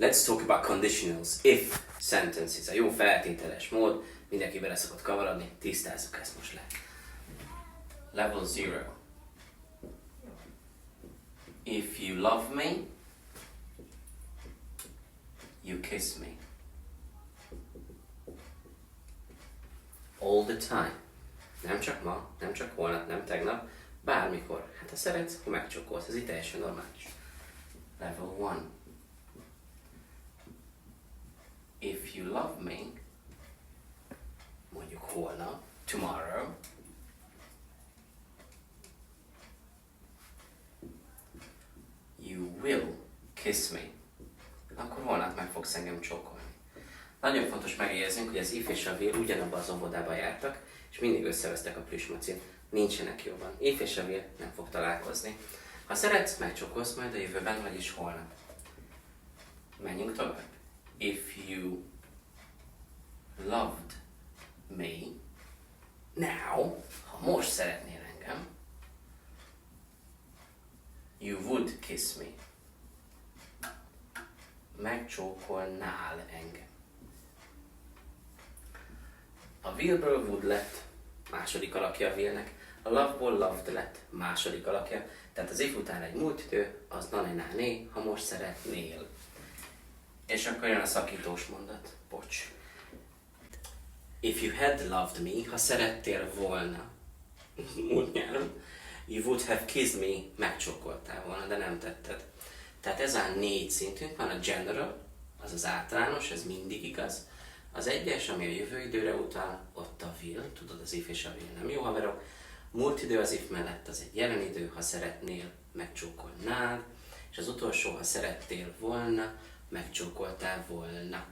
Let's talk about conditionals. If sentences. A jó feltételes mód. Mindenki bele szokott kavarodni. Tisztázzuk ezt most le. Level 0. If you love me, you kiss me. All the time. Nem csak ma, nem csak holnap, nem tegnap, bármikor. Hát ha szeretsz, akkor megcsókolsz. Ez itt teljesen normális. Level 1. If you love me, mondjuk holnap, tomorrow, you will kiss me. Akkor holnap meg fogsz engem csókolni. Nagyon fontos megjegyeznünk, hogy az if és a will ugyanabban az óvodában jártak, és mindig összevesztek a plüsmacin. Nincsenek jobban. If és a will nem fog találkozni. Ha szeretsz, megcsókolsz majd a jövőben, vagyis holnap. Menjünk tovább. If you loved me, now, ha most szeretnél engem, you would kiss me. Megcsókolnál engem. A willből would lett második alakja a willnek, a loveból loved lett második alakja, tehát az if után egy múlt idő, az nané, ha most szeretnél. És akkor jön a szakítós mondat. Bocs. If you had loved me, ha szerettél volna, múlt nyáron, you would have kissed me, megcsókoltál volna, de nem tetted. Tehát ez a 4 szintünk van, a general, az az általános, ez mindig igaz. Az egyes, ami a jövő időre utal, ott a will, tudod, az if és a will nem jó haverok. Múlt idő az if mellett, az egy jelen idő, ha szeretnél, megcsókolnád. És az utolsó, ha szerettél volna, megcsókoltál volna.